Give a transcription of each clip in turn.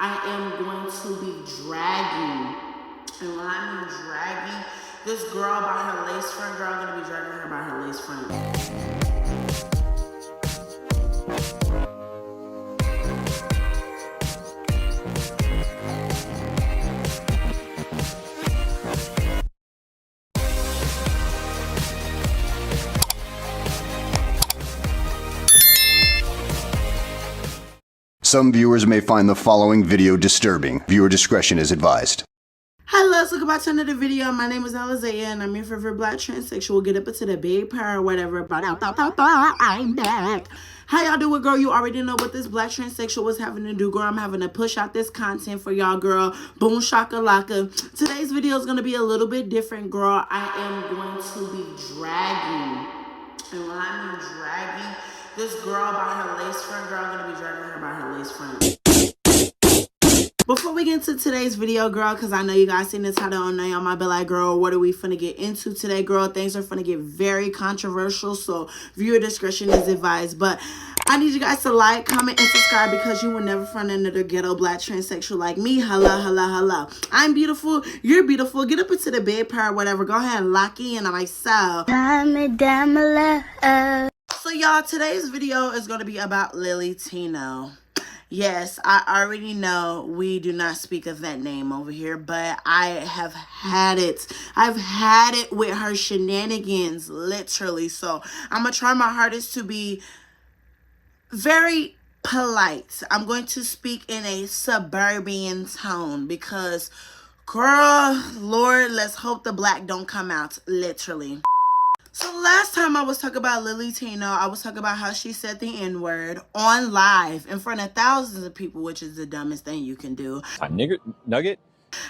I am going to be dragging. And when I mean dragging, this girl by her lace front, girl, I'm gonna be dragging her by her lace front. Some viewers may find the following video disturbing. Viewer discretion is advised. Hi, let's look about to another video. My name is Alizaya, and I'm your favorite black transsexual. Get up into the big power or whatever. But I'm back. How y'all doing, girl? You already know what this black transsexual was having to do, girl. I'm having to push out this content for y'all, girl. Boom shakalaka. Today's video is going to be a little bit different, girl. I am going to be dragging. And when I mean dragging, this girl by her lace front, girl, I'm going to be dragging her by her lace front. Before we get into today's video, girl, because I know you guys seen the title and now y'all might be like, girl, what are we finna get into today, girl? Things are finna get very controversial, so viewer discretion is advised. But I need you guys to like, comment, and subscribe because you will never find another ghetto black transsexual like me. Hello, hello, hello. I'm beautiful. You're beautiful. Get up into the bed, pair, whatever. Go ahead and lock in on myself. So, y'all, today's video is going to be about Lilly Tino. Yes, I already know we do not speak of that name over here, but I have had it. I've had it with her shenanigans, literally. So I'm going to try my hardest to be very polite. I'm going to speak in a suburban tone because, girl, Lord, let's hope the black don't come out, literally. So last time I was talking about Lilly Tino, I was talking about how she said the N-word on live in front of thousands of people, which is the dumbest thing you can do. Nugget.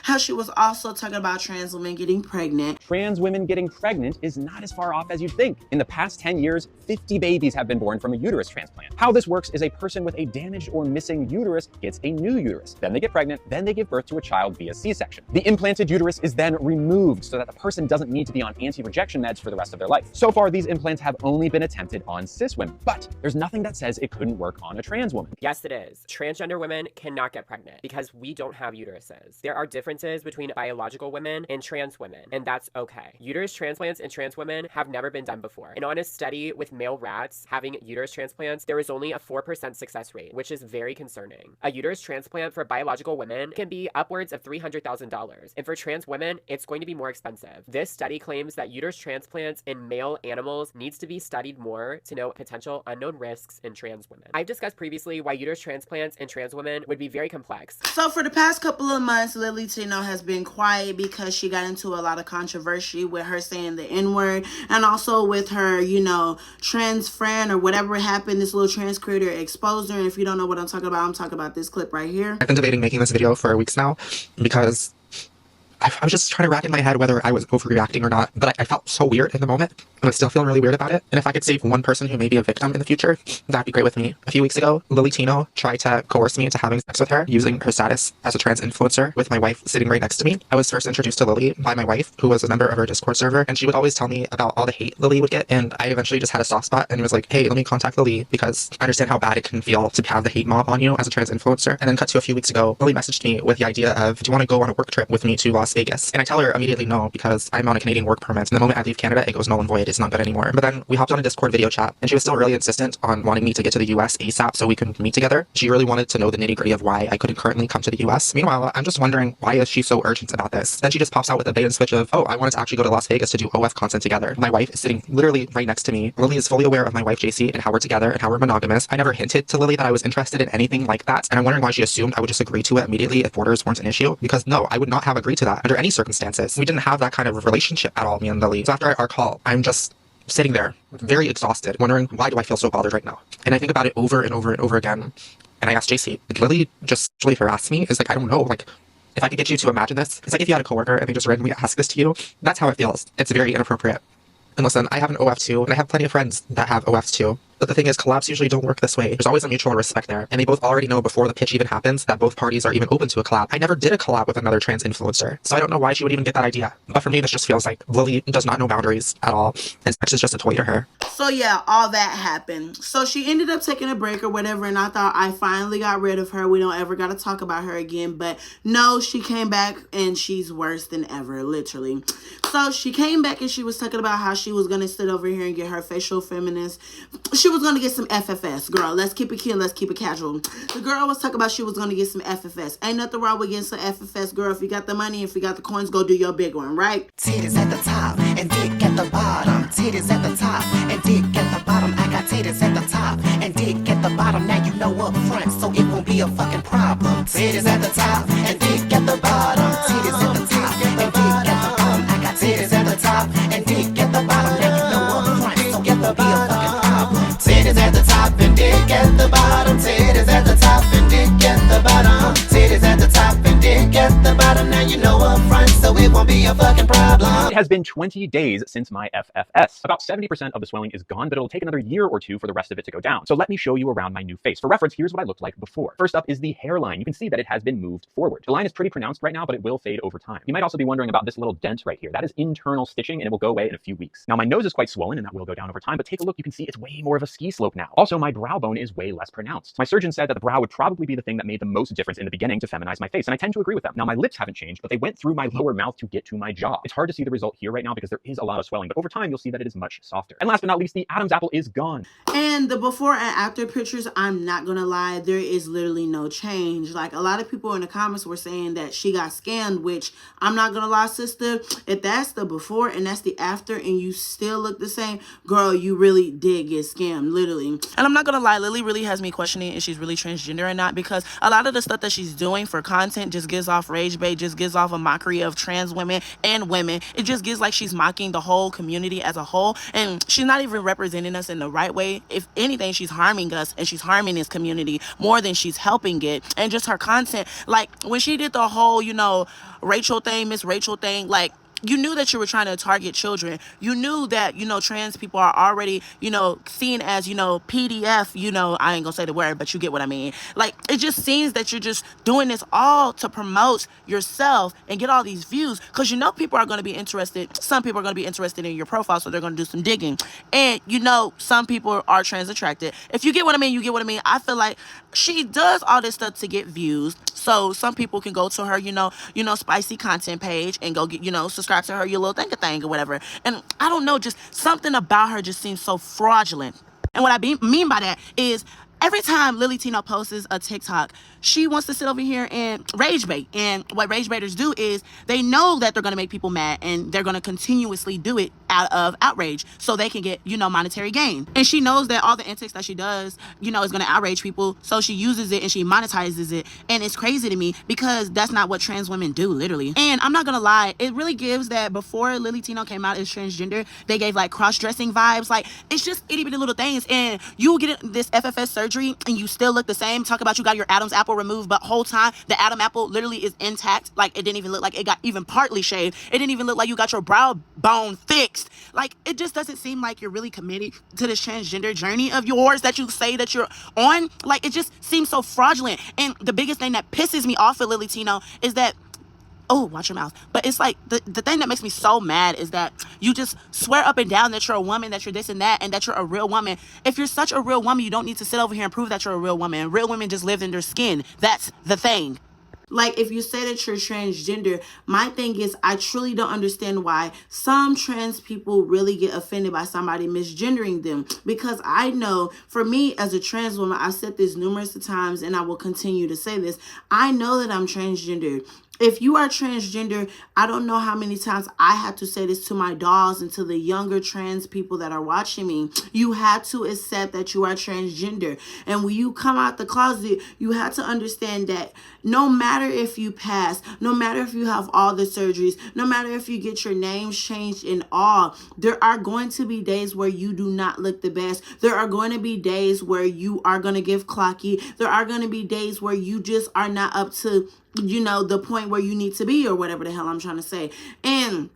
How she was also talking about trans women getting pregnant. Trans women getting pregnant is not as far off as you'd think. In the past 10 years, 50 babies have been born from a uterus transplant. How this works is a person with a damaged or missing uterus gets a new uterus. Then they get pregnant, then they give birth to a child via C-section. The implanted uterus is then removed so that the person doesn't need to be on anti-rejection meds for the rest of their life. So far, these implants have only been attempted on cis women, but there's nothing that says it couldn't work on a trans woman. Yes, it is. Transgender women cannot get pregnant because we don't have uteruses. There are differences between biological women and trans women, and that's okay. Uterus transplants in trans women have never been done before. In an honest study with male rats having uterus transplants, there is only a 4% success rate, which is very concerning. A uterus transplant for biological women can be upwards of $300,000, and for trans women, it's going to be more expensive. This study claims that uterus transplants in male animals needs to be studied more to know potential unknown risks in trans women. I've discussed previously why uterus transplants in trans women would be very complex. So for the past couple of months, Lilly Tino has been quiet because she got into a lot of controversy with her saying the N-word and also with her, you know, trans friend or whatever happened. This little trans creator exposed her. And if you don't know what I'm talking about this clip right here. I've been debating making this video for weeks now because I was just trying to rack in my head whether I was overreacting or not, but I felt so weird in the moment, and I still feel really weird about it. And if I could save one person who may be a victim in the future, that'd be great with me. A few weeks ago, Lilly Tino tried to coerce me into having sex with her using her status as a trans influencer with my wife sitting right next to me. I was first introduced to Lilly by my wife, who was a member of her Discord server, and she would always tell me about all the hate Lilly would get, and I eventually just had a soft spot and was like, hey, let me contact Lilly because I understand how bad it can feel to have the hate mob on you as a trans influencer. And then cut to a few weeks ago, Lilly messaged me with the idea of, do you want to go on a work trip with me to Las Vegas? And I tell her immediately no, because I'm on a Canadian work permit, and the moment I leave Canada, it goes null and void. It's not good anymore. But then we hopped on a Discord video chat, and she was still really insistent on wanting me to get to the US ASAP so we can meet together. She really wanted to know the nitty-gritty of why I couldn't currently come to the US. Meanwhile, I'm just wondering, why is she so urgent about this? Then she just pops out with a bait and switch of, oh, I wanted to actually go to Las Vegas to do OF content together. My wife is sitting literally right next to me. Lilly is fully aware of my wife JC and how we're together and how we're monogamous. I never hinted to Lilly that I was interested in anything like that, and I'm wondering why she assumed I would just agree to it immediately if borders weren't an issue, because no, I would not have agreed to that under any circumstances. We didn't have that kind of relationship at all, me and Lilly. So after our call, I'm just sitting there, very exhausted, wondering, why do I feel so bothered right now? And I think about it over and over and over again. And I asked JC, did Lilly just actually harass me? It's like, I don't know, like, if I could get you to imagine this, it's like if you had a coworker and they just randomly ask this to you, that's how it feels. It's very inappropriate. And listen, I have an OF too, and I have plenty of friends that have OFs too. But the thing is, collabs usually don't work this way. There's always a mutual respect there, and they both already know before the pitch even happens that both parties are even open to a collab. I never did a collab with another trans influencer, so I don't know why she would even get that idea. But for me, this just feels like Lilly does not know boundaries at all, and sex is just a toy to her. So yeah, all that happened. So she ended up taking a break or whatever, and I thought I finally got rid of her. We don't ever got to talk about her again. But no, she came back and she's worse than ever, literally. So she came back and she was talking about how she was going to sit over here and get her facial feminist. She was going to get some FFS, girl. Let's keep it cute. Let's keep it casual. The girl was talking about she was going to get some FFS. Ain't nothing wrong with getting some FFS, girl. If you got the money, if you got the coins, go do your big one, right? Titties at the top and dick at the bottom. Titties at the top and dick at the bottom. I got titties at the top and dick at the bottom. Now you know up front, so it won't be a fucking problem. Titties at the top and dick at the bottom. Titties at the top and dick at the bottom. I got titties at the top and dick at the bottom. Now you know up front, so it won't be a fucking problem. Titties at the top and dick at the bottom. Titties at the top and dick at the bottom. Titties at the top and dick at the bottom. Now you know up front, so it won't be a fucking problem. It has been 20 days since my FFS. About 70% of the swelling is gone, but it'll take another year or two for the rest of it to go down. So let me show you around my new face. For reference, here's what I looked like before. First up is the hairline. You can see that it has been moved forward. The line is pretty pronounced right now, but it will fade over time. You might also be wondering about this little dent right here. That is internal stitching and it will go away in a few weeks. Now my nose is quite swollen and that will go down over time, but take a look, you can see it's way more of a ski slope now. Also, my brow bone is way less pronounced. My surgeon said that the brow would probably be the thing that made the most difference in the beginning to feminize my face, and I tend to agree with them. Now my lips haven't changed, but they went through my lower mouth to get to my jaw. It's hard to see the result here right now because there is a lot of swelling, but over time you'll see that it is much softer. And last but not least, the Adam's apple is gone. And the before and after pictures, I'm not gonna lie, there is literally no change. Like, a lot of people in the comments were saying that she got scammed, which I'm not gonna lie, sister, if that's the before and that's the after and you still look the same, girl, you really did get scammed, literally. And I'm not gonna lie, Lily really has me questioning if she's really transgender or not, because a lot of the stuff that she's doing for content just gives off rage bait, just gives off a mockery of trans women and women. It just gives like she's mocking the whole community as a whole, and she's not even representing us in the right way. If anything, she's harming us and she's harming this community more than she's helping it. And just her content, like when she did the whole, you know, Rachel thing, Miss Rachel thing, like, you knew that you were trying to target children. You knew that, you know, trans people are already, you know, seen as, you know, PDF, you know, I ain't gonna say the word, but you get what I mean. Like, it just seems that you're just doing this all to promote yourself and get all these views, because you know people are going to be interested. Some people are going to be interested in your profile, so they're going to do some digging. And, you know, some people are trans attracted. If you get what I mean, you get what I mean. I feel like she does all this stuff to get views, so some people can go to her, you know, spicy content page and go get, you know, subscribe to her, your little thing or whatever. And I don't know, just something about her just seems so fraudulent. And what I mean by that is, every time Lilly Tino posts a TikTok, she wants to sit over here and rage bait. And what rage baiters do is they know that they're going to make people mad, and they're going to continuously do it out of outrage so they can get, you know, monetary gain. And she knows that all the antics that she does, you know, is going to outrage people. So she uses it and she monetizes it. And it's crazy to me because that's not what trans women do, literally. And I'm not going to lie, it really gives that before Lilly Tino came out as transgender, they gave like cross-dressing vibes. Like, it's just itty bitty little things. And you get this FFS surgery and you still look the same. Talk about you got your Adam's apple removed, but whole time the Adam apple literally is intact. Like, it didn't even look like it got even partly shaved. It didn't even look like you got your brow bone fixed. Like, it just doesn't seem like you're really committed to this transgender journey of yours that you say that you're on. Like, it just seems so fraudulent. And the biggest thing that pisses me off with Lilly Tino is that, oh, watch your mouth. But it's like, the thing that makes me so mad is that you just swear up and down that you're a woman, that you're this and that, and that you're a real woman. If you're such a real woman, you don't need to sit over here and prove that you're a real woman. Real women just live in their skin. That's the thing. Like, if you say that you're transgender, my thing is, I truly don't understand why some trans people really get offended by somebody misgendering them. Because I know, for me as a trans woman, I've said this numerous times and I will continue to say this, I know that I'm transgender. If you are transgender, I don't know how many times I had to say this to my dolls and to the younger trans people that are watching me. You had to accept that you are transgender. And when you come out the closet, you have to understand that no matter if you pass, no matter if you have all the surgeries, no matter if you get your names changed and all, there are going to be days where you do not look the best. There are going to be days where you are going to give clocky. There are going to be days where you just are not up to, you know, the point where you need to be, or whatever the hell I'm trying to say. And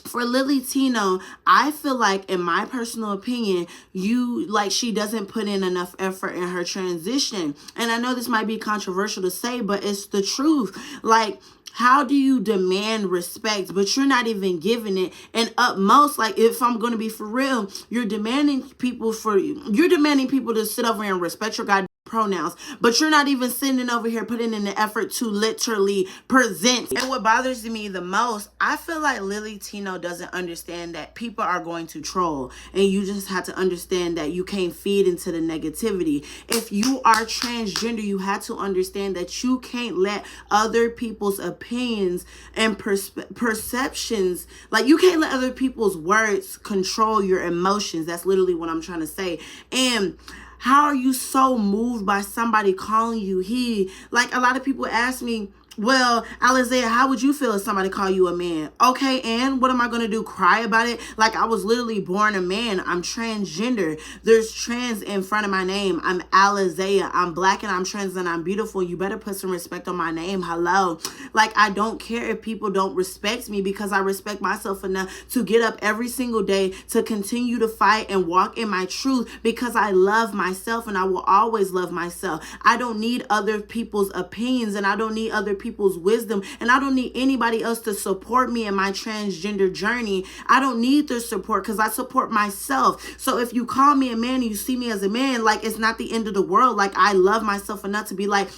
for Lilly Tino, I feel like, in my personal opinion, she doesn't put in enough effort in her transition. And I know this might be controversial to say, but it's the truth. Like, How do you demand respect, but you're not even giving it? And up most, like, if I'm going to be for real, you're demanding people to sit over and respect your goddamn pronouns, but you're not even sitting over here putting in the effort to literally present. And what bothers me the most, I feel like Lilly Tino doesn't understand that people are going to troll, and you just have to understand that you can't feed into the negativity. If you are transgender, you have to understand that you can't let other people's opinions and perceptions, like, you can't let other people's words control your emotions. That's literally what I'm trying to say. And how are you so moved by somebody calling you he? Like, a lot of people ask me, well, Alizea, how would you feel if somebody called you a man? Okay, and what am I going to do? Cry about it? Like, I was literally born a man. I'm transgender. There's trans in front of my name. I'm Alizea. I'm black and I'm trans and I'm beautiful. You better put some respect on my name. Hello. Like, I don't care if people don't respect me, because I respect myself enough to get up every single day to continue to fight and walk in my truth, because I love myself and I will always love myself. I don't need other people's opinions, and I don't need other people's wisdom, and I don't need anybody else to support me in my transgender journey. I don't need their support, because I support myself. So if you call me a man and you see me as a man, like, it's not the end of the world. Like, I love myself enough to be like,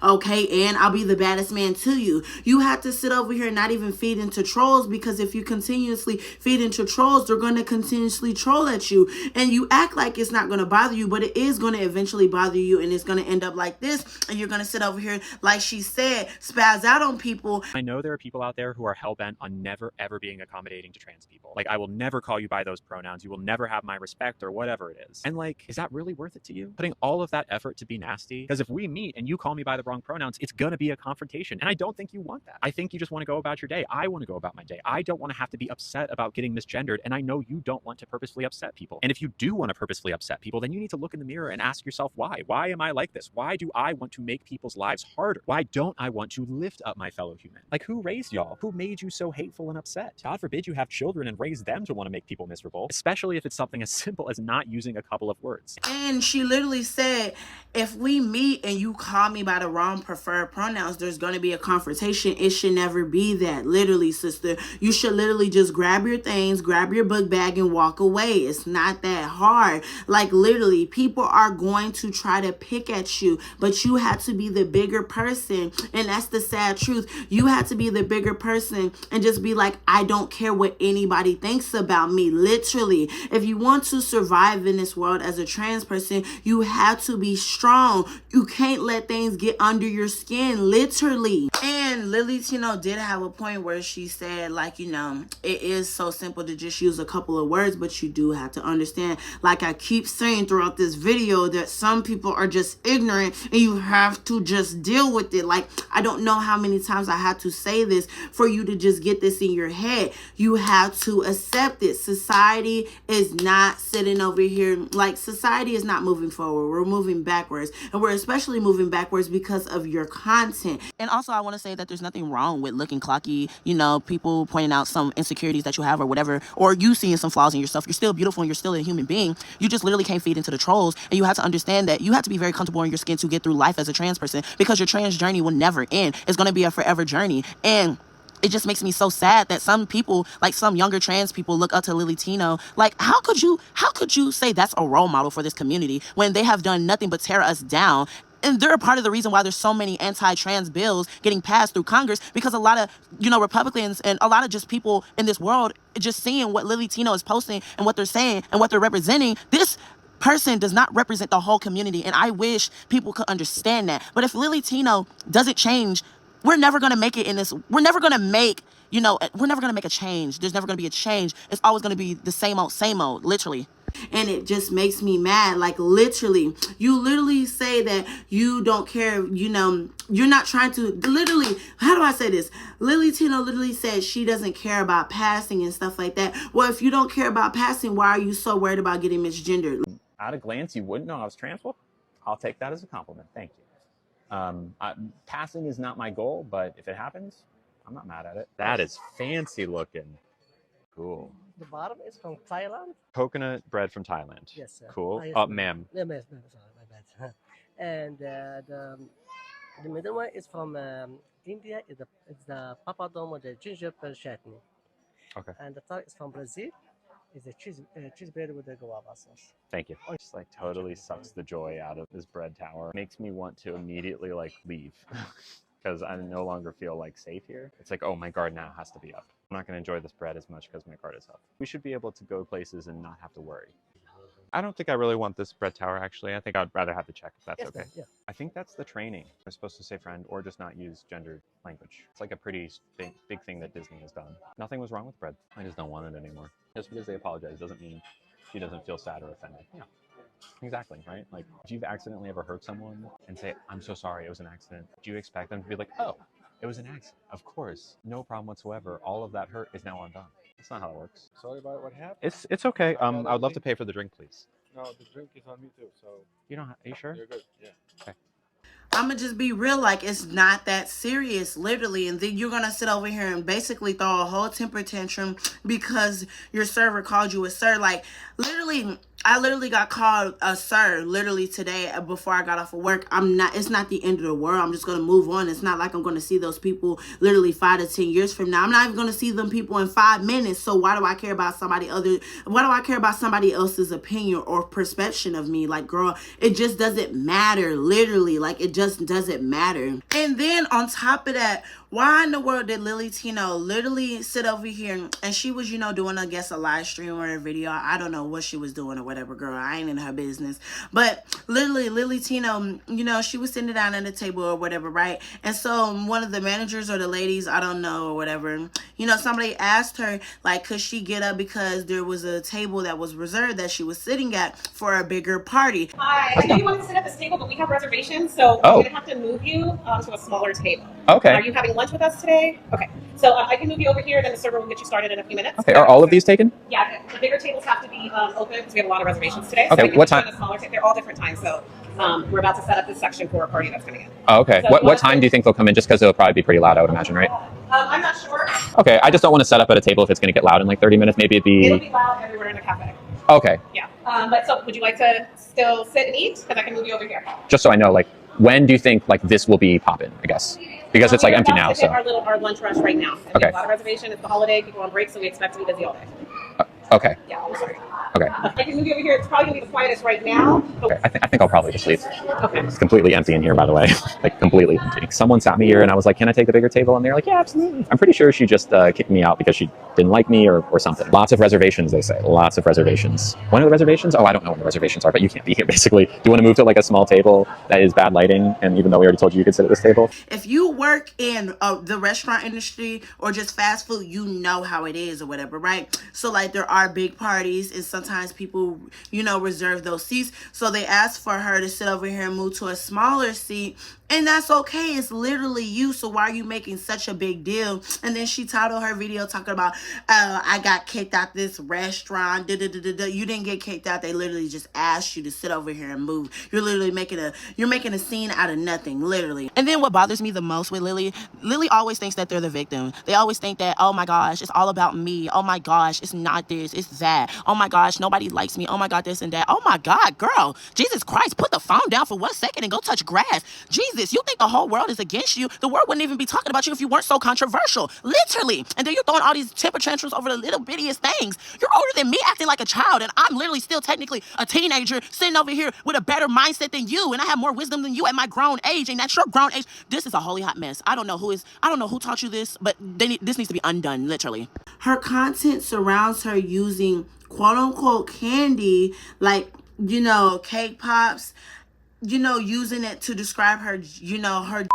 okay, and I'll be the baddest man to you. You have to sit over here and not even feed into trolls, because if you continuously feed into trolls, they're going to continuously troll at you. And you act like it's not going to bother you, but it is going to eventually bother you, and it's going to end up like this. And you're going to sit over here, like she said, spaz out on people. I know there are people out there who are hell-bent on never, ever being accommodating to trans people. Like, I will never call you by those pronouns. You will never have my respect, or whatever it is. And, like, is that really worth it to you? Putting all of that effort to be nasty? Because if we meet and you call me by the wrong pronouns, it's gonna be a confrontation. And I don't think you want that. I think you just want to go about your day. I want to go about my day. I don't want to have to be upset about getting misgendered. And I know you don't want to purposefully upset people. And if you do want to purposefully upset people, then you need to look in the mirror and ask yourself why. Why am I like this? Why do I want to make people's lives harder? Why don't I want to lift up my fellow human? Like, who raised y'all? Who made you so hateful and upset? God forbid you have children and raise them to want to make people miserable, especially if it's something as simple as not using a couple of words. And she literally said, if we meet and you call me by the wrong preferred pronouns, there's going to be a confrontation. It should never be that. Literally, sister, you should literally just grab your things, grab your book bag, and walk away. It's not that hard. Like, literally, people are going to try to pick at you, but you have to be the bigger person. And that's the sad truth. You have to be the bigger person and just be like, I don't care what anybody thinks about me. Literally, if you want to survive in this world as a trans person, you have to be strong. You can't let things get under your skin, literally. And Lilly Tino did have a point where she said, like, you know, it is so simple to just use a couple of words, but you do have to understand, like I keep saying throughout this video, that some people are just ignorant and you have to just deal with it. Like, I don't know how many times I had to say this for you to just get this in your head. You have to accept it. Society is not sitting over here, like, society is not moving forward. We're moving backwards, and we're especially moving backwards because of your content. And also, I want to say that there's nothing wrong with looking clocky, you know, people pointing out some insecurities that you have or whatever, or you seeing some flaws in yourself. You're still beautiful and you're still a human being. You just literally can't feed into the trolls, and you have to understand that you have to be very comfortable in your skin to get through life as a trans person, because your trans journey will never end. It's going to be a forever journey. And it just makes me so sad that some people, like some younger trans people, look up to Lilly Tino. Like, how could you say that's a role model for this community when they have done nothing but tear us down? And they're a part of the reason why there's so many anti-trans bills getting passed through Congress, because a lot of, you know, Republicans and a lot of just people in this world just seeing what Lilly Tino is posting and what they're saying and what they're representing. This person does not represent the whole community, and I wish people could understand that. But if Lilly Tino doesn't change, we're never going to make it in this. We're never going to make, you know, we're never going to make a change. There's never going to be a change. It's always going to be the same old, literally. And it just makes me mad. Like, literally, you literally say that you don't care, you know, you're not trying to, literally, how do I say this? Lilly Tino literally said she doesn't care about passing and stuff like that. Well, if you don't care about passing, why are you so worried about getting misgendered? At a glance, you wouldn't know I was trans. Well, I'll take that as a compliment. Thank you. Passing is not my goal, but if it happens, I'm not mad at it. That is fancy looking. Cool. The bottom is from Thailand. Coconut bread from Thailand. Yes, sir. Cool. Yes, Ma'am. Yeah, ma'am. Sorry, my bad. And The middle one is from India. It's the papadom with the gingerbread chutney. Okay. And the third is from Brazil. It's a cheese bread with the guava sauce. Thank you. It just like totally sucks the joy out of this bread tower. Makes me want to immediately like leave because I no longer feel like safe here. It's like, oh, my guard now has to be up. I'm not going to enjoy this bread as much because my guard is up. We should be able to go places and not have to worry. I don't think I really want this bread tower, actually. I think I'd rather have the check if that's Yes, okay. ma'am, yeah. I think that's the training. We're supposed to say friend or just not use gendered language. It's like a pretty big thing that Disney has done. Nothing was wrong with bread. I just don't want it anymore. Just because they apologize doesn't mean she doesn't feel sad or offended. Yeah, exactly, right? Like, if you've accidentally ever hurt someone and say, I'm so sorry, it was an accident, do you expect them to be like, oh, it was an accident? Of course, no problem whatsoever. All of that hurt is now undone. That's not how it works. Sorry about what happened. It's okay. I would love to pay for the drink, please. No, the drink is on me too, so You don't. Are you sure? you're good. Yeah. Okay. I'ma just be real, like, it's not that serious, literally, and then you're gonna sit over here and basically throw a whole temper tantrum because your server called you a sir. Like, literally, I literally got called a sir literally today before I got off of work. It's not the end of the world. I'm just gonna move on. It's not like I'm gonna see those people literally 5 to 10 years from now. I'm not even gonna see them people in 5 minutes. So why do I care about somebody else's opinion or perception of me? Like, girl, it just doesn't matter, literally. Like, it just doesn't matter. And then on top of that, why in the world did Lilly Tino literally sit over here and she was, doing, I guess, a live stream or a video? I don't know what she was doing or whatever, girl. I ain't in her business. But literally, Lilly Tino, she was sitting down at the table or whatever, right? And so one of the managers or the ladies, I don't know, or whatever, somebody asked her, like, could she get up because there was a table that was reserved that she was sitting at for a bigger party. Hi, I know you wanted to sit at this table, but we have reservations, so Oh. we're gonna have to move you to a smaller table. Okay. Are you having lunch with us today? Okay. So I can move you over here, then the server will get you started in a few minutes. Okay. Are all of these taken? Yeah, the bigger tables have to be open because we have a lot of reservations today. Okay, So I can what put you time? in a smaller they're all different times, so we're about to set up this section for a party that's coming in. Oh, okay. So What time do you think they'll come in? Just because it'll probably be pretty loud, I would imagine, right? I'm not sure. Okay. I just don't want to set up at a table if it's going to get loud in like 30 minutes. Maybe it'd It'll be. be loud everywhere in the cafe. Okay. Yeah. But so would you like to still sit and eat? Because I can move you over here. Just so I know, like, when do you think like this will be popping? I guess because it's like We're empty about now. to hit So. our lunch rush right now. And we Okay. have a lot of reservation. It's the holiday. People on break, so we expect to be busy all day. Okay. Yeah, I'm sorry. Okay. I can move you over here. It's probably gonna be the quietest right now. But Okay. I think I'll probably just leave. okay. It's completely empty in here, by the way. Like, completely empty. Someone sat me here and I was like, can I take the bigger table? And they're like, yeah, absolutely. I'm pretty sure she just kicked me out because she didn't like me or something. Lots of reservations, they say. Lots of reservations. When are the reservations? Oh, I don't know when the reservations are, but you can't be here, basically. Do you want to move to like a small table that is bad lighting? And even though we already told you could sit at this table? If you work in the restaurant industry or just fast food, you know how it is or whatever, right? So, like, there are big parties and sometimes people, reserve those seats. So they asked for her to sit over here and move to a smaller seat. And that's okay. It's literally you. So why are you making such a big deal? And then she titled her video talking about, I got kicked out this restaurant. You didn't get kicked out. They literally just asked you to sit over here and move. You're literally making a scene out of nothing, literally. And then what bothers me the most with Lilly always thinks that they're the victim. They always think that, oh my gosh, it's all about me. Oh my gosh, it's not this, it's that. Oh my gosh, nobody likes me. Oh my God, this and that. Oh my God, girl, Jesus Christ, put the phone down for 1 second and go touch grass. Jesus, you think the whole world is against you? The world wouldn't even be talking about you if you weren't so controversial, literally. And then you're throwing all these temper tantrums over the little bittiest things. You're older than me, acting like a child, and I'm literally still technically a teenager sitting over here with a better mindset than you, and I have more wisdom than you at my grown age, and at your grown age. This is a holy hot mess. I don't know who taught you this, but this needs to be undone, literally. Her content surrounds her using quote unquote candy, like, cake pops, using it to describe her, her,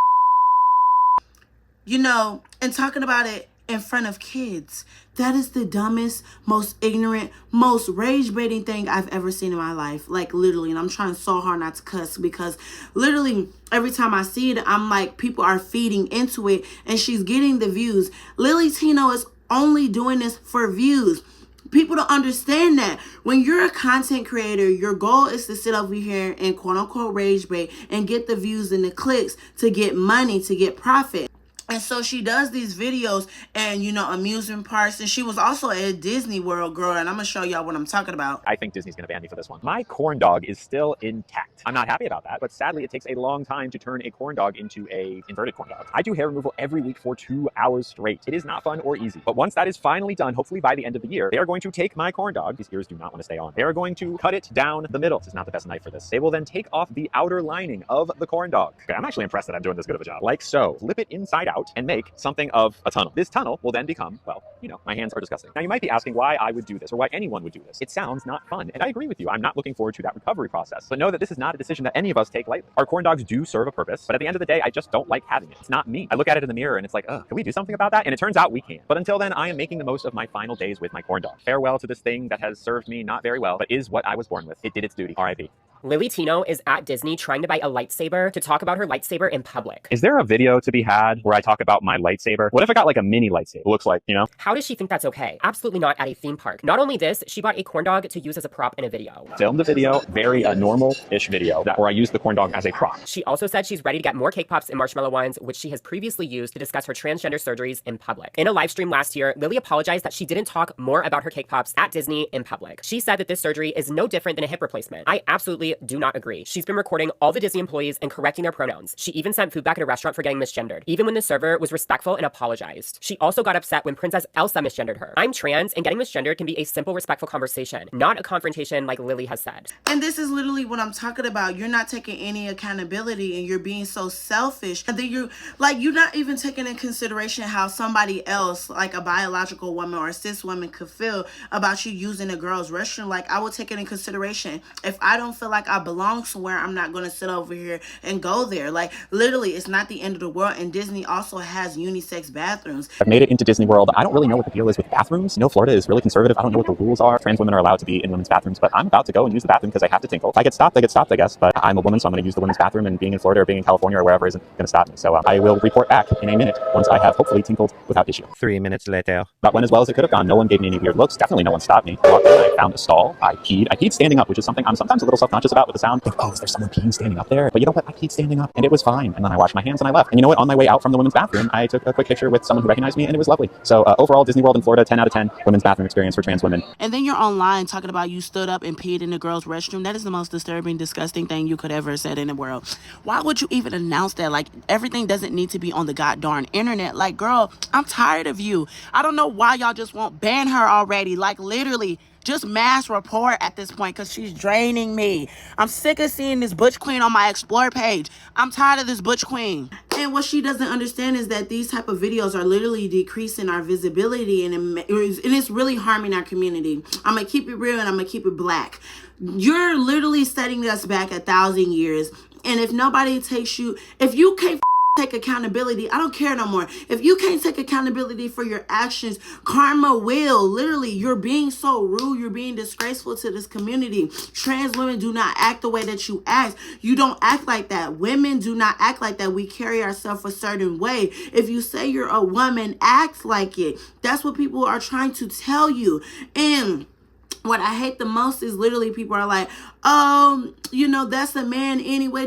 and talking about it in front of kids. That is the dumbest, most ignorant, most rage-baiting thing I've ever seen in my life. Like, literally. And I'm trying so hard not to cuss because literally every time I see it, I'm like, people are feeding into it and she's getting the views. Lilly Tino is only doing this for views. People don't understand that. When you're a content creator, your goal is to sit over here and quote unquote rage bait and get the views and the clicks to get money, to get profit. And so she does these videos and, you know, amusement parks. And she was also at Disney World, girl. And I'm going to show y'all what I'm talking about. I think Disney's gonna ban me for this one. My corn dog is still intact. I'm not happy about that, but sadly it takes a long time to turn a corn dog into a inverted corn dog. I do hair removal every week for 2 hours straight. It is not fun or easy. But once that is finally done, hopefully by the end of the year, they are going to take my corn dog. These ears do not want to stay on. They are going to cut it down the middle. This is not the best knife for this. They will then take off the outer lining of the corn dog. Okay, I'm actually impressed that I'm doing this good of a job. Like so. Flip it inside out and make something of a tunnel. This tunnel will then become, well, you know, my hands are disgusting. Now you might be asking why I would do this or why anyone would do this. It sounds not fun. And I agree with you. I'm not looking forward to that recovery process. But know that this is not a decision that any of us take lightly. Our corn dogs do serve a purpose, but at the end of the day, I just don't like having it. It's not me. I look at it in the mirror and it's like, can we do something about that? And it turns out we can. But until then, I am making the most of my final days with my corn dog. Farewell to this thing that has served me not very well, but is what I was born with. It did its duty. R.I.P. Lilly Tino is at Disney trying to buy a lightsaber to talk about her lightsaber in public. Is there a video to be had where I talk about my lightsaber? What if I got like a mini lightsaber? It looks like, you know? How does she think that's okay? Absolutely not at a theme park. Not only this, she bought a corn dog to use as a prop in a video. Filmed a video, very normal-ish video, where I used the corn dog as a prop. She also said she's ready to get more cake pops and marshmallow wines, which she has previously used to discuss her transgender surgeries in public. In a live stream last year, Lilly apologized that she didn't talk more about her cake pops at Disney in public. She said that this surgery is no different than a hip replacement. I absolutely do not agree. She's been recording all the Disney employees and correcting their pronouns. She even sent food back at a restaurant for getting misgendered, even when the server was respectful and apologized. She also got upset when Princess Elsa misgendered her. I'm trans, and getting misgendered can be a simple, respectful conversation, not a confrontation like Lilly has said. And this is literally what I'm talking about. You're not taking any accountability and you're being so selfish. And then you're not even taking in consideration how somebody else, like a biological woman or a cis woman, could feel about you using a girl's restroom. Like, I would take it in consideration. If I don't feel like I belong somewhere, I'm not going to sit over here and go there. Like, literally, it's not the end of the world. And Disney also has unisex bathrooms. I've made it into Disney World. I don't really know what the deal is with bathrooms. You know, Florida is really conservative. I don't know what the rules are. Trans women are allowed to be in women's bathrooms, but I'm about to go and use the bathroom because I have to tinkle. If I get stopped, I guess. But I'm a woman, so I'm going to use the women's bathroom, and being in Florida or being in California or wherever isn't going to stop me. So I will report back in a minute once I have hopefully tinkled without issue. 3 minutes later. That went as well as it could have gone. No one gave me any weird looks. Definitely no one stopped me. I walked in, I found a stall. I peed. I peed standing up, which is something I'm sometimes a little self-conscious about with the sound. Like, oh, is there someone peeing standing up there? But you know what? I peed standing up, and it was fine. And then I washed my hands and I left. And you know what? On my way out from the women's bathroom, I took a quick picture with someone who recognized me, and it was lovely. So overall, Disney World in Florida, 10 out of 10 women's bathroom experience for trans women. And then you're online talking about you stood up and peed in the girl's restroom. That is the most disturbing, disgusting thing you could ever have said in the world. Why would you even announce that? Like, everything doesn't need to be on the goddamn internet. Like, girl, I'm tired of you. I don't know why y'all just won't ban her already. Like, literally, just mass report at this point, because she's draining me. I'm sick of seeing this butch queen on my explore page. I'm tired of this butch queen. And what she doesn't understand is that these type of videos are literally decreasing our visibility, and it's really harming our community. I'm going to keep it real and I'm going to keep it black. You're literally setting us back 1,000 years. And if nobody takes you, if you can't take accountability, I don't care no more. If you can't take accountability for your actions, karma will. Literally, you're being so rude. You're being disgraceful to this community. Trans women do not act the way that you act. You don't act like that. Women do not act like that. We carry ourselves a certain way. If you say you're a woman, act like it. That's what people are trying to tell you. And what I hate the most is literally people are like, you know, that's a man anyway.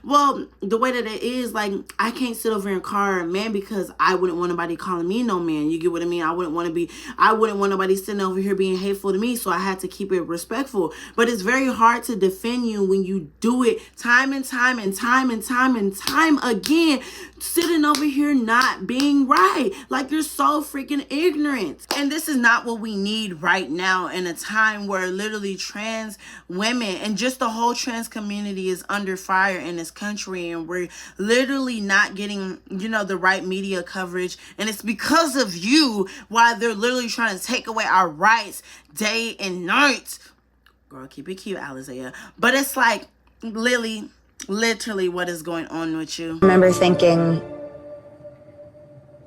Well, the way that it is, like, I can't sit over and call a man because I wouldn't want nobody calling me no man. You get what I mean? I wouldn't want nobody sitting over here being hateful to me. So I had to keep it respectful. But it's very hard to defend you when you do it time and time and time and time and time again, sitting over here not being right. Like, you're so freaking ignorant. And this is not what we need right now in a time where literally trans women and just the whole trans community is under fire in this country, and we're literally not getting, you know, the right media coverage. And it's because of you why they're literally trying to take away our rights day and night. Girl, keep it cute, Alizea. But it's like, Lily, literally, what is going on with you? I remember thinking,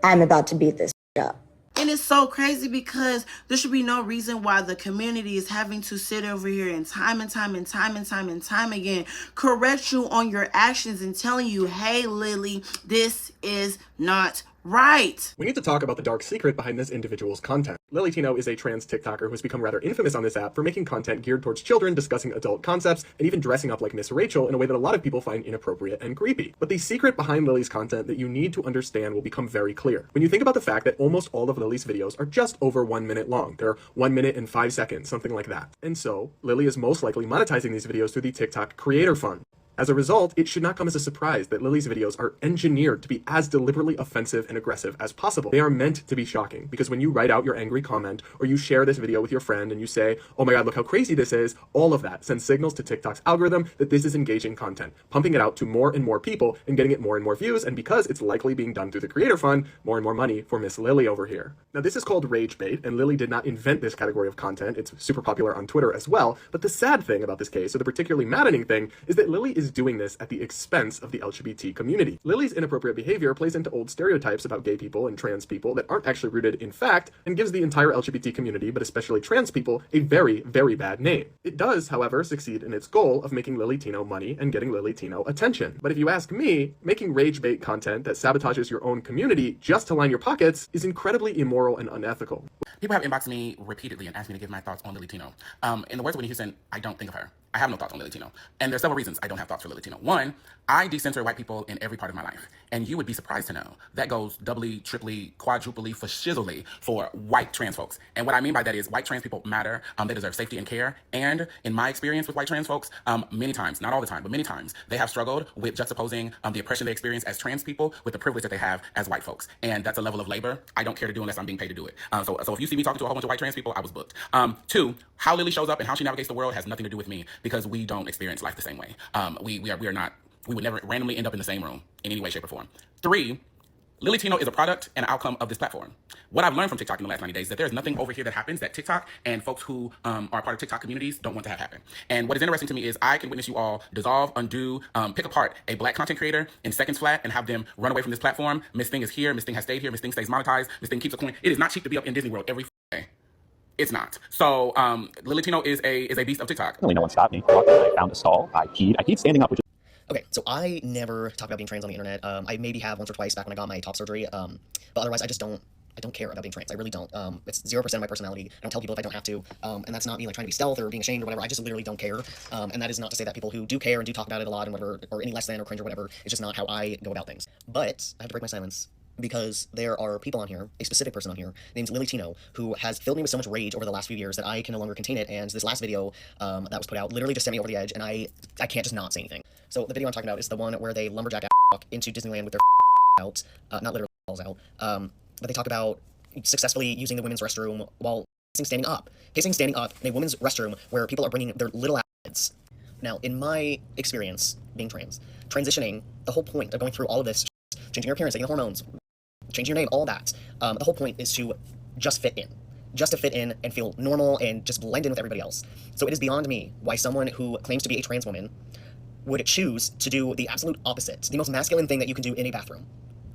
I'm about to beat this up. And it's so crazy because there should be no reason why the community is having to sit over here and time again correct you on your actions and telling you, hey, Lily, this is not Right. We need to talk about the dark secret behind this individual's content. Lilly Tino is a trans TikToker who has become rather infamous on this app for making content geared towards children, discussing adult concepts, and even dressing up like Miss Rachel in a way that a lot of people find inappropriate and creepy. But the secret behind Lily's content that you need to understand will become very clear when you think about the fact that almost all of Lily's videos are just over 1 minute long. They're 1 minute and 5 seconds, something like that. And so, Lilly is most likely monetizing these videos through the TikTok Creator Fund. As a result, it should not come as a surprise that Lily's videos are engineered to be as deliberately offensive and aggressive as possible. They are meant to be shocking, because when you write out your angry comment, or you share this video with your friend and you say, oh my god, look how crazy this is, all of that sends signals to TikTok's algorithm that this is engaging content, pumping it out to more and more people and getting it more and more views, and because it's likely being done through the Creator Fund, more and more money for Miss Lily over here. Now this is called rage bait, and Lily did not invent this category of content. It's super popular on Twitter as well, but the sad thing about this case, or the particularly maddening thing, is that Lily is doing this at the expense of the LGBT community. Lily's inappropriate behavior plays into old stereotypes about gay people and trans people that aren't actually rooted in fact, and gives the entire LGBT community, but especially trans people, a very, very bad name. It does, however, succeed in its goal of making Lilly Tino money and getting Lilly Tino attention. But if you ask me, making rage bait content that sabotages your own community just to line your pockets is incredibly immoral and unethical. People have inboxed me repeatedly and asked me to give my thoughts on Lilly Tino. In the words of Whitney Houston, I don't think of her. I have no thoughts on Lilly Tino. And there's several reasons I don't have thoughts for Lilly Tino. One, I decenter white people in every part of my life. And you would be surprised to know that goes doubly, triply, quadruply, for shizzily for white trans folks. And what I mean by that is white trans people matter. They deserve safety and care. And in my experience with white trans folks, many times, not all the time, but many times, they have struggled with juxtaposing the oppression they experience as trans people with the privilege that they have as white folks. And that's a level of labor I don't care to do unless I'm being paid to do it. So if you see me talking to a whole bunch of white trans people, I was booked. Two, how Lily shows up and how she navigates the world has nothing to do with me, because we don't experience life the same way. We would never randomly end up in the same room in any way, shape, or form. Three, Lilly Tino is a product and outcome of this platform. What I've learned from TikTok in the last 90 days is that there's nothing over here that happens that TikTok and folks who are part of TikTok communities don't want to have happen. And what is interesting to me is I can witness you all dissolve, undo, pick apart a black content creator in seconds flat and have them run away from this platform. Miss Thing is here, Miss Thing has stayed here, Miss Thing stays monetized, Miss Thing keeps a coin. It is not cheap to be up in Disney World every day. It's not. So Lilly Tino is a beast of TikTok. Really, no one stopped me. I found a stall. I keep standing up, which Okay, so I never talk about being trans on the internet. I maybe have once or twice back when I got my top surgery, but otherwise I don't care about being trans. I really don't. It's 0% of my personality. I don't tell people if I don't have to, and that's not me like trying to be stealth or being ashamed or whatever. I just literally don't care, and that is not to say that people who do care and do talk about it a lot and whatever, or any less than or cringe or whatever, it's just not how I go about things. But I have to break my silence, because there are people on here, a specific person on here, named Lilly Tino, who has filled me with so much rage over the last few years that I can no longer contain it, and this last video that was put out literally just sent me over the edge, and I can't just not say anything. So the video I'm talking about is the one where they lumberjack walk into Disneyland with their out, not literally balls out, but they talk about successfully using the women's restroom while pissing standing up in a women's restroom where people are bringing their little kids. Now, in my experience being trans, transitioning, the whole point of going through all of this, changing your appearance, taking the hormones, changing your name, all that, the whole point is to just fit in. Just to fit in and feel normal and just blend in with everybody else. So it is beyond me why someone who claims to be a trans woman would choose to do the absolute opposite, the most masculine thing that you can do in a bathroom.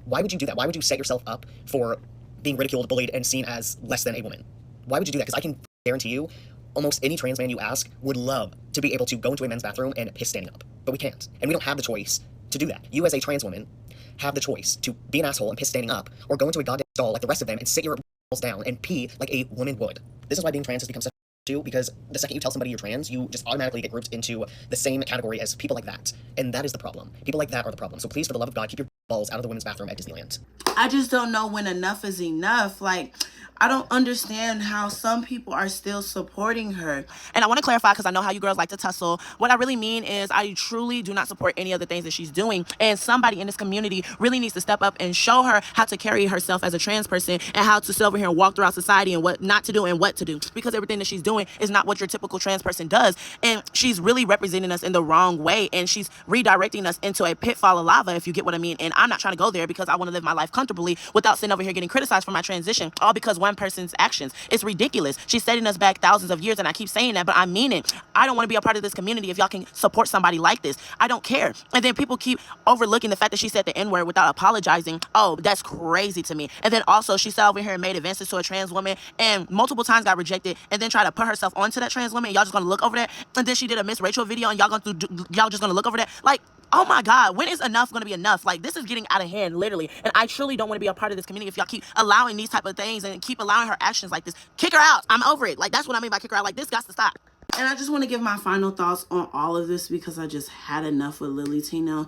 Why would you do that? Why would you set yourself up for being ridiculed, bullied, and seen as less than a woman? Why would you do that? Because I can guarantee you, almost any trans man you ask would love to be able to go into a men's bathroom and piss standing up. But we can't. And we don't have the choice to do that. You as a trans woman have the choice to be an asshole and piss standing up, or go into a goddamn stall like the rest of them and sit your balls down and pee like a woman would. This is why being trans has become such a because the second you tell somebody you're trans, you just automatically get grouped into the same category as people like that. And that is the problem. People like that are the problem. So please, for the love of God, keep your balls out of the women's bathroom at Disneyland. I just don't know when enough is enough. Like, I don't understand how some people are still supporting her. And I want to clarify, because I know how you girls like to tussle. What I really mean is I truly do not support any of the things that she's doing. And somebody in this community really needs to step up and show her how to carry herself as a trans person and how to sit over here and walk throughout society and what not to do and what to do. Because everything that she's doing is not what your typical trans person does. And she's really representing us in the wrong way. And she's redirecting us into a pitfall of lava, if you get what I mean. And I'm not trying to go there because I want to live my life comfortably without sitting over here getting criticized for my transition, all because one person's actions. It's ridiculous. She's setting us back thousands of years, and I keep saying that, but I mean it. I don't want to be a part of this community if y'all can support somebody like this. I don't care. And then people keep overlooking the fact that she said the N-word without apologizing. Oh, that's crazy to me. And then also she sat over here and made advances to a trans woman and multiple times got rejected, and then tried to put herself onto that trans woman. Y'all just gonna look over that? And then she did a Miss Rachel video, and y'all just gonna look over that? Like, Oh my God, when is enough going to be enough? Like, this is getting out of hand, literally. And I truly don't want to be a part of this community if y'all keep allowing these type of things and keep allowing her actions like this. Kick her out. I'm over it. Like, that's what I mean by kick her out. Like, this got to stop. And I just want to give my final thoughts on all of this because I just had enough with Lilly Tino.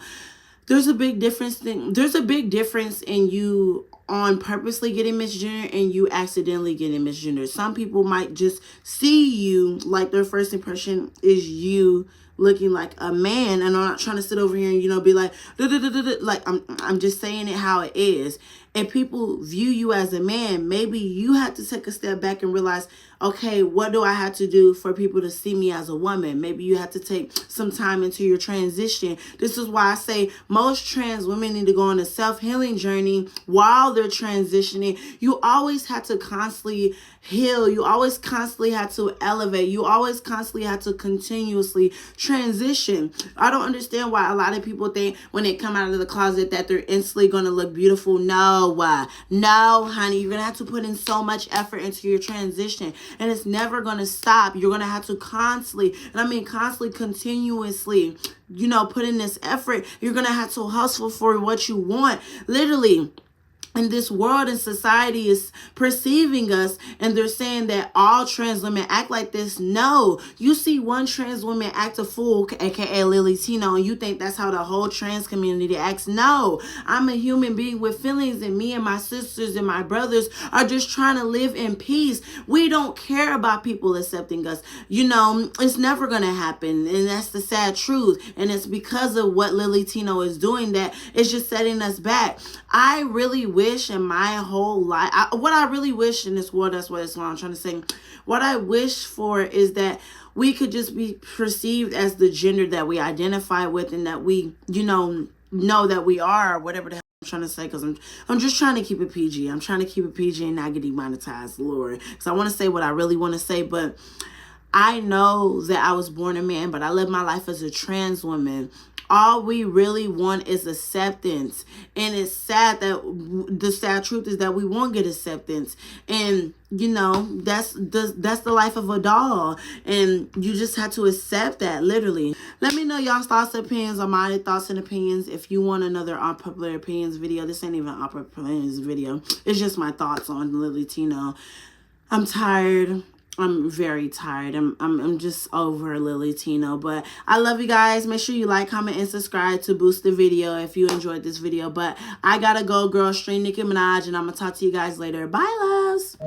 There's a big difference in you on purposely getting misgendered and you accidentally getting misgendered. Some people might just see you like their first impression is you looking like a man, and I'm not trying to sit over here and, you know, be like, like I'm just saying it how it is. And people view you as a man. Maybe you have to take a step back and realize, okay, what do I have to do for people to see me as a woman? Maybe you have to take some time into your transition. This is why I say most trans women need to go on a self-healing journey while they're transitioning. You always have to constantly heal. You always constantly have to elevate. You always constantly have to continuously transition. I don't understand why a lot of people think when they come out of the closet that they're instantly going to look beautiful. No, honey, you're going to have to put in so much effort into your transition, and it's never going to stop. You're going to have to constantly, and I mean constantly, continuously, you know, put in this effort. You're going to have to hustle for what you want. Literally. And this world and society is perceiving us, and they're saying that all trans women act like this. No, you see one trans woman act a fool, aka Lilly Tino, and you think that's how the whole trans community acts. No, I'm a human being with feelings, and me and my sisters and my brothers are just trying to live in peace. We don't care about people accepting us. You know, it's never going to happen, and that's the sad truth. And it's because of what Lilly Tino is doing that it's just setting us back. I really wish in my whole life, what I really wish in this world, that's what I'm trying to say. What I wish for is that we could just be perceived as the gender that we identify with, and that we, you know that we are, or whatever the hell I'm trying to say, because I'm just trying to keep it PG. I'm trying to keep it PG and not get demonetized, Lord. Because I want to say what I really want to say, but I know that I was born a man, but I live my life as a trans woman. All we really want is acceptance. And it's sad that the sad truth is that we won't get acceptance. And, you know, that's the life of a doll. And you just have to accept that, literally. Let me know y'all's thoughts and opinions on my thoughts and opinions. If you want another unpopular opinions video, this ain't even an unpopular opinions video. It's just my thoughts on Lilly Tino. I'm tired. I'm very tired. I'm just over Lilly Tino. But I love you guys. Make sure you like, comment, and subscribe to boost the video if you enjoyed this video. But I gotta go, girl. Straight Nicki Minaj, and I'm gonna talk to you guys later. Bye, loves.